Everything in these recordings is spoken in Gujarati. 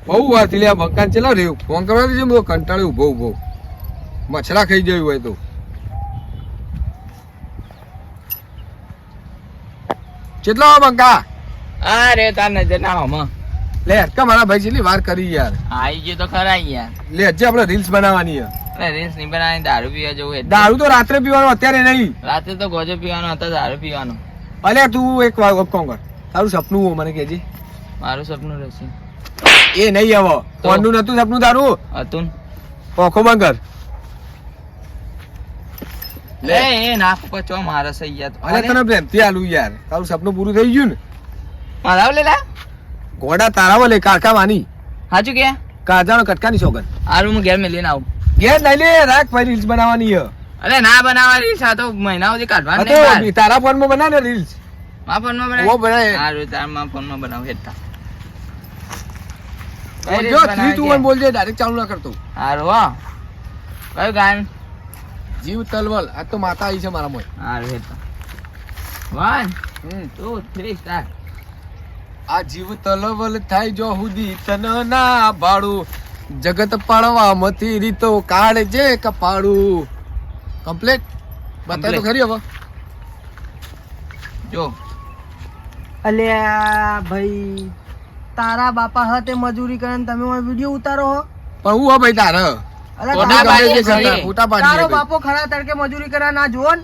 બહુ વાર થી લે મકાન ચેલા રહ્યું ફોન કરવા દેજો હું કંટાળ્યો ઉભો મચ્છરા ખાઈ ગયું હોય તો કેટલા બંકા અરે તાર નજર ના હોમાં લે હટકા મારા ભાઈ જેટલી વાર કરી યાર આઈ ગયો તો ખરા યાર લે હજે આપણે રીલ્સ બનાવવાની છે અરે રીલ્સ નહીં બનાવી દારૂ પીવા જવું એટલે. દારૂ તો રાત્રે પીવાનો અત્યારે નહીં રાતે તો ગોજો પીવાનો હતો દારૂ પીવાનો. અલ્યા તું એક વાર કોણ કર તારું સપનું હું મને કહેજે મારું સપનું રહેશે એ નહીં હવે કોણનું નતું સપનું તારું હતું ઓખો બંધ કર લે એ નાક ઉપર ચો મારે સહી યાર અરે તને પ્રેમથી આલું યાર તારું સપનું પૂરું થઈ ગયું ને મારા લેલા ઘોડા તારાવો લે કારકા વાની સાચું કે કાજાનો કટકાની સોગન આરું હું ઘેર મેલીને આવું ઘેર લઈ લે રાખ ભાઈ રીલ્સ બનાવવાની છે અરે ના બનાવવાની છે આ તો મહિના સુધી કાઢવાની હા નહીં તો તારા ફોનમાં બના ને રીલ્સ મારા ફોનમાં ઓ બનાય સારું તાર મારા ફોનમાં બનાવ હેઠા જો 3 2 1 બોલજે ડાયરેક્ટ ચાલુ ના કરતો સારું હો કયું ગાયન જીવ તલવલ આ તો માતા આવી છે મારા મોય સારું હેઠા 1 2 3 સ્ટાર્ટ આ જીવ તલવલ થાય જો હુદી તન ના ભાડું જગત પાડવા મથી રીતો કાઢજે કપાડું કમ્પ્લીટ બતાય તો ખરી હવે જો અલ્યા ભાઈ તારા બાપા હતે મજૂરી કરે ને તમે વિડિયો ઉતારો હો પણ હું હો ભાઈ તારે અલ્યા ફોટા તારો પાડીએ બાપો- છીએ. ફોટા તારો પાડીએ બાપો ખરા તડકે મજૂરી કરે ના જોન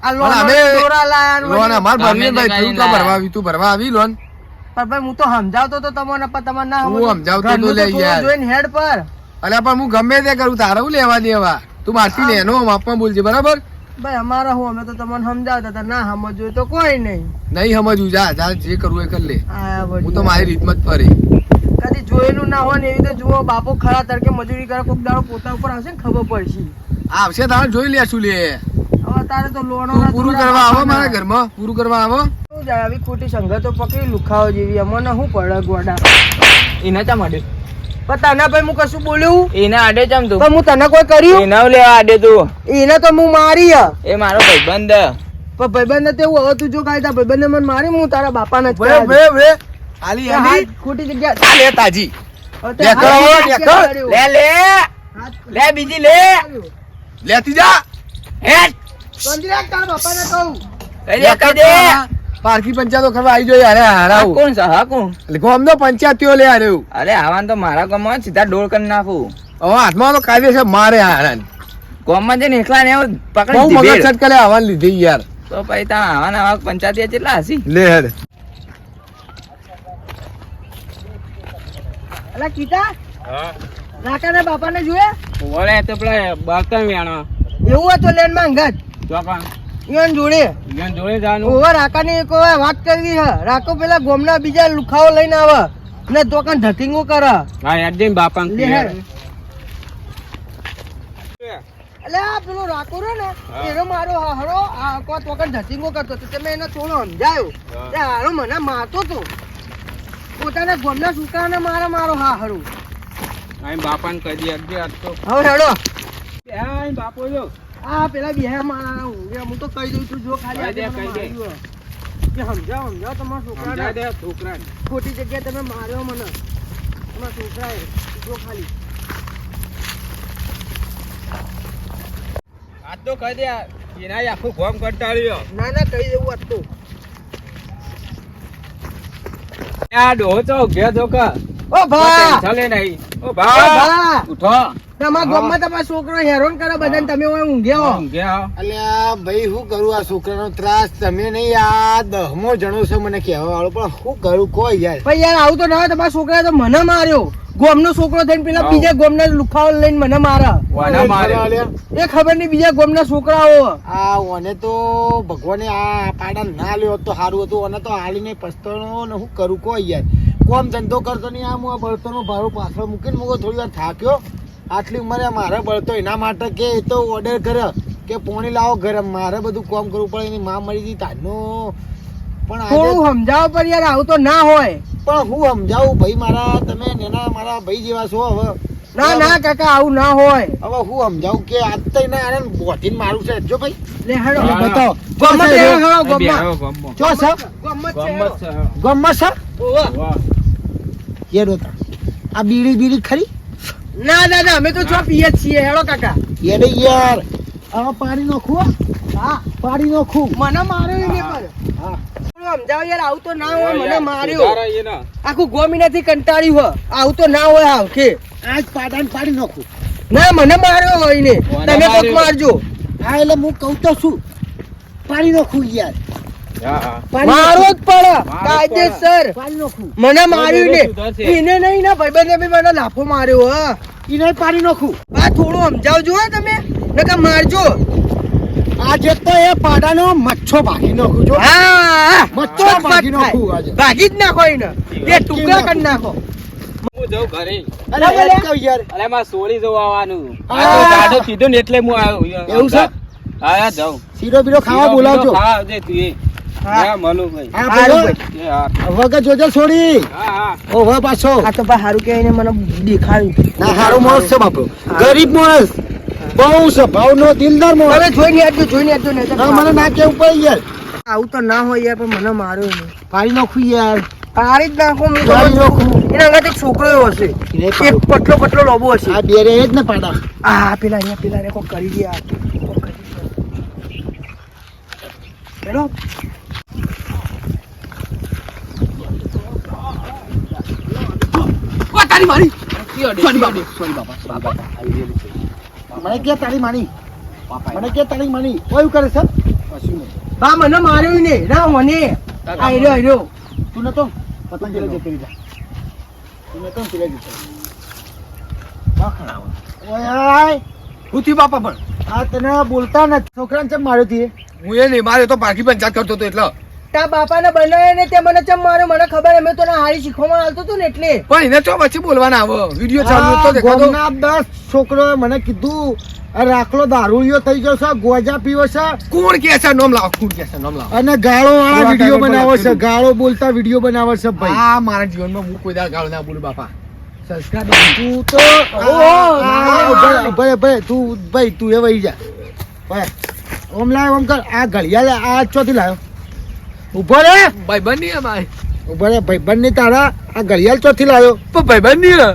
આ પણ લોન અમે- દોરા લાયા ને લોન વળી. અમાર ભરીએ ગમે તે ભાઈ તું કરીને તો ભરવા આવી તું ભરવા આવી લોન પણ ભાઈ હું તો સમજાવતો તો તમને પણ તમારે ના હું સમજો. સમજાવતો તો ઘરનું લે થોડું યાર. જોઈને હેડ પર અલ્યા પણ હું ગમે તે કરું તારે હું લેવા દેવા તું મારથી લે એનો માપમાં બોલજે બરાબર ભાઈ અમારા હું અમે તો તમને સમજાવતા હતા ના સમજવું તો કોઈ નહીં નહીં સમજવું જા જા જે કરવું એ કર લે આ હું તો મારી રીતમાં જ ફરે કદી જોયેલું ના હોય ને એવી તો જુઓ બાપો ખરા તડકે મજૂરી કરે કોક દાડો પોતા ઉપર આવશે ને ખબર પડશે આવશે તારે જોઈ લેશું લે હવે તારે તો લોનો તું પૂરું કરવા આવો મારા ઘરમાં પૂરું કરવા આવો શું જાય આવી ખોટી સંગતો પકડી લુખાઓ જેવી અમને શું પડે ગોડા એને ચમ આડે પણ તને ભાઈ હું કશું બોલ્યું એને આડે ચમ તું પણ હું તને કોઈ કર્યું એને લેવા આડે તું એને તો હું મારી હ. એ મારો ભાઈબંધ પણ ભાઈબંધ ને તેવું હવે તું જો કાયદા ભાઈબંધ મને મારી હું તારા બાપાને જ વે કહ્યા વે વે છે. આલી તે આલી હાથ ખોટી જગ્યા આ લે તાજી હવે તે દેખો, હાથ દેખો. કર્યો. લે લે હાથ લે બીજી લે કર્યો. લેતી જા હેટ કંજરા તારા બાપાને કહું કઈ દે કઈ દે પારકી પંચાયતો કરવા આવી જોઈએ અરે આ હારાવું કોણ છે હા કોણ ગોમનો પંચાયતીઓ લે હાર્યું અરે આવાન તો મારા ગામમાં સીધા ડોળ કરી નાખું હવે હાથમાં તો કાયદેસર મારે હારાન ગામમાં જઈને એકલા ને એવું બહુ પકડી મગજ દીધી છટકલે આવવાનું લીધી યાર તો પછી તા આવાન આવા પંચાયતી કેટલા હસી લે હેડ અલા કીતા રાકાના બાપાને જોયા ઓલે તો પેલા બાકન વેણો એવું હતું લેન માં અંગત ચોપા ઈવન જોડે ઈવન જોડે જાનું ઓવા રાકાની એક વાર વાત કરવી હે રાકો પેલા ગોમના બીજા લુખાઓ લઈને આવે ને દોકાન ધતિંગો કરે હા યાર જઈને બાપા લે હેડ. અલે આ પેલો રાકો રે ને એનો મારો હારો આ કો દોકાન ધતિંગો કરતો તો તમે એને થોડો સમજાયો તે હારો મને મારતો તો પોતાના ગોમના છોકરાને મારો હારો આઈ બાપાને કહી દે અડજે આજ તો હવે હેડો આઈ બાપો જો આ પેલા બિહાર મારા હું તો કહી દઉં છું જો ખાલી કહી દે, આજે મને કહી દે. માર્યું હે. કે સમજાવો તમારા છોકરાને દે છોકરા ખોટી જગ્યાએ તમે માર્યો મને તમારા છોકરાએ જો ખાલી આજ તો કહી દે એના આખું ગોમ કંટાળ્યો ના ના કહી દેવું આજ તો આ ડોહો તો ઘે ધોકા ઓ ભા ચાલે નહીં ઓ ઓ ભા ભા ઉઠો તમારા ગામમાં તમારો છોકરો હેરાન કરે બધાને તમે ઓય ઊંઘ્યા હો. ગયા અલ્યા ભાઈ શું કરું આ છોકરાનો ત્રાસ તમે નહીં આ 10મો જણો છો મને કહેવા વાળો પણ શું કરું કોઈ યાર ભાઈ યાર આવું તો ના હોય. તમારા છોકરાએ તો મને માર્યો ગોમનો છોકરો થઈને પેલા બીજા ગોમના લુખાઓ લઈને મને મારા વાના મારે અલ્યા, એ ખબર નહીં બીજા ગોમના છોકરાઓ આ ઓને તો ભગવાને આ પાડા ના લ્યો હોત તો સારું હતું ઓને તો હાલીને પસ્તાનો ને શું કરું કોઈ યાર કોમ ધંધો કરતો નહીં આ હું આ બળતણનું ભાડું પાછળ મૂકીને મૂકો થોડી વાર થાક્યો આટલી ઉંમરે મારે બળતો એના માટે કે એ તો ઓર્ડર કરે કે પોણી લાવો ઘરે મારે બધું કામ કરવું પડે એની માં મળી ગઈ તારનું પણ આજે થોડું સમજાવો પર યાર આવું તો ના હોય. પણ હું સમજાવું ભાઈ મારા તમે નેના મારા ભાઈ જેવા છો હવે ના ના કાકા આવું ના હોય. હવે હું સમજાવું કે આજ તો એને આને બોધીને મારું છે જો ભાઈ લે હેડો હા. બતાવો ગોમમાં ચો જ છે? હેડો, ગોમમાં. ગમો ચો છે ગોમમાં જ છે, ગમત હેડો. છે ગમમાં છે ઓવા. વાહ કેરો તા આ બીડી ખરી ના દાદા અમે તો છો પીએ જ છીએ હેડો કાકા યાર યાર આ પાણી નાખું હો. હા પાણી નાખું મને માર્યો ને પર હા થોડું સમજાવ યાર આવું તો ના હોય મને માર્યો આખું ગોમીનાથી કંટાળ્યું હોય આવું તો ના હોય આવ કે આજ પાડાને પાણી નાખું ના મને માર્યો હોય ને તમે કોક મારજો હા એટલે હું કહું તો શું પાણી નાખું યાર મારો જ પડે કાયદેસર પાણી નાખું મને માર્યું ને એને નહીં ના ભાઈબંધે બી મને લાફો માર્યો હા એને પાણી નાખું આ થોડું સમજાવજો હો તમે નકર મારજો આજે તો એ પાડાનો મચ્છો ભાગી નાખું છો હા મચ્છો ભાગી નાખું આજે ભાગી જ નાખો એને બે ટુકડા કરી નાખો હું જાઉં ઘરે અરે યાર કહું યાર અરે મારે સોળી જવું આવવાનું હા. આ તો જાડો કીધું ને એટલે હું આવ્યો એવું છે? હા જાઉં શીરો બીરો ખાવા બોલાવજો હા દે તું એ હા. હા મનુભાઈ હા હારું બોલો એ હા વગર જોજે છોડી હા હા ઓ હવે પાછો આ તો ભાઈ હારું કહીને મને દેખાડ્યું ના હારો માણસ છે બાપુ ગરીબ માણસ બહુ સ્વભાવનો દિલદાર માણસ તમે જોઈને આવજો નહીં તો ના મને ના કેવું પડે યાર આવું તો ના હોય યાર પણ મને માર્યો નહીં પાણી નાખું યાર પાડી જ નાખો મેં પાડી નાખું. એના આગળ એક છોકરો એવો હશે એને એક પટલો લોબો હશે આ બે રે જ ને પાડા આ પેલા ને કોક કરી ગયા હેલો તારી મારી મને કે તાળી માની મને કે તાળી માની કોઈ કરે છે કશું નહીં બા મને માર્યો ને ના મને આયરો તું નતો પતંગ પેલા જતો રહી જા તું નતો પેલા જતો ઓય ઉથી બાપા પણ આ તને બોલતા નથી છોકરાને ચમ માર્યો તી હું એ નહીં મારે તો પારકી પંચાયત કરતો હતો એટલે તા બાપાને બનાવ્યો ને તે મને ચમ માર્યો મને ખબર અમે તો ના હારી શીખવામાં હાલતો હતો ને એટલે પણ એને તો પછી બોલવાના આવો વિડીયો ચાલુ તો દેખાતો ગોમના 10 છોકરોએ મને કીધું આ રાખલો દારૂડિયો થઈ ગયો છે ગોજા પીવો છે કોણ કે છે નામ લાવો કોણ કે છે નામ લાવો અને ગાળો વાળા વિડીયો ગાળો બનાવે છે બનાવે. ગાળો બોલતા વિડીયો બનાવે છે ભાઈ આ મારા જીવનમાં હું કોઈ દાળ ગાળો ના બોલું બાપા સંસ્કાર તું તો ભાઈ તું ભાઈ તું એ વહી જા ભાઈ ઓમ લાવ ઓમ કર આ ઘડિયાળ આ ચોથી લાવ્યો ઉભો રે ભાઈબંધ નહીં અમારે ઉભો રે ભાઈબંધ ની તારા આ ઘડિયાળ ચોથી લાવ્યો પણ ભાઈબંધ નહીં ને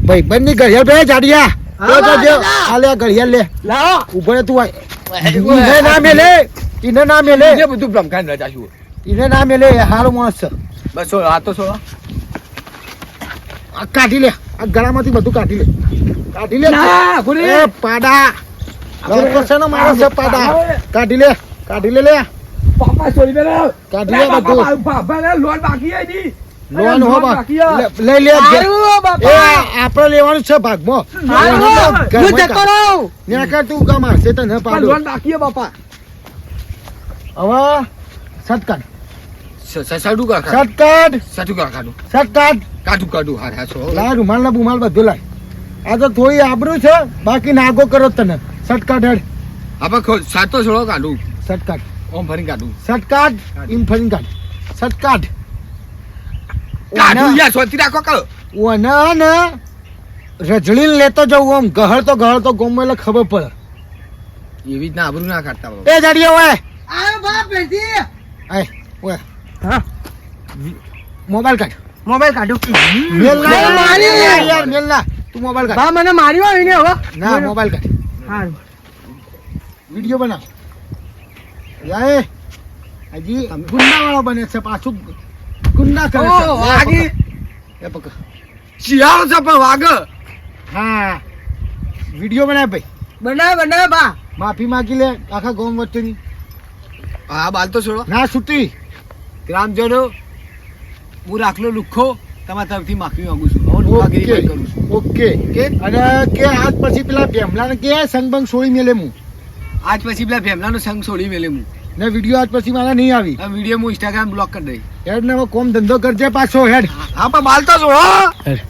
ભાઈબંધ ની ઘડિયાળ બે જાડિયા હા, દાદા. આ લે આ ઘડિયાળ લે લાવો ઉભો રે તું ઈને ના મેલે ઈને ના મેલે એ બધું ભ્રમકાન રજા છું ઈને ના મેલે એ હારો માણસ છે બસ છોડો આ તો છોડો આ કાઢી લે આ ગળામાંથી બધું કાઢી લે ના, ભૂલી એ પાડા લોકોસનો માણસ છે પાડા કાઢી લે લે પાપા છોડી મેલે કાઢી લે બધું બાપા ને લોન બાકી હતી લોન હો બા બાકી હે. લઈ લે હારું એ બાપા આપણે લેવાનું છે ભાગમાં હારું હું જતો રહું નેકર તું કા મારશે તને પણ પાડો લોન બાકી હે બાપા હવે સટકાટ સાડું કા સટકાટ સાડું કા કાઢું સટકાટ કાઢું હા હા છો લાય રૂમાલ ના બુમાલ બધું લાય આ તો થોડી આબરૂ છે બાકી નાગો કરો તને સટકાટ હેડ આપણે સાતો છોડો કાઢું સટકાટ ઓમ ફરી કાઢું સટકાટ ઇમ ફરીને કાઢ સટકાટ કાઢું યાર સોતી રાખો કરો ઓના ને રજળી લેતો જવું આમ ગહળ તો ગોમ એટલે ખબર પડે એવી રીતના આબરૂ ના કાઢતા બાપા એ જાડિયા ઓય આ બાપ બેટી આય ઓય હા મોબાઈલ કાઢ મોબાઈલ કાઢો મેલ ના મને મારી. યાર મેલ ના તું મોબાઈલ કાઢ બા મને માર્યો હોય ને હવે ના મોબાઈલ કાઢ હારું વિડિયો બનાવ યાય હજી ગુંડા વાળો બને છે પાછું ગુંડા કરે છે ઓ, વાગી. એ પકડ શિયાળો છે પણ વાગ હા વિડિયો બનાવ ભાઈ બનાવ બા માફી માંગી લે આખા ગામ વચ્ચેની હા બાલ તો છોડો ના છૂટી ગ્રામજનો હું રાખલો લુખ્ખો તમારા તરફથી માફી માંગુ છું હવે લુખાગીરી બંધ કરું છું ઓકે કે અને કે આજ પછી પેલા ભેમલાને કે સંગબંગ છોડી મેલે હું આજ પછી પેલા ભેમલાનો સંગ છોડી મેલે હું ને વિડિયો આજ પછી મારા નહીં આવી આ વિડીયો હું ઇન્સ્ટાગ્રામ બ્લોક કરી દઈ હેડ ને હવે કોમ ધંધો કરજે પાછો હેડ હા પણ બાલ તો છોડો હેડ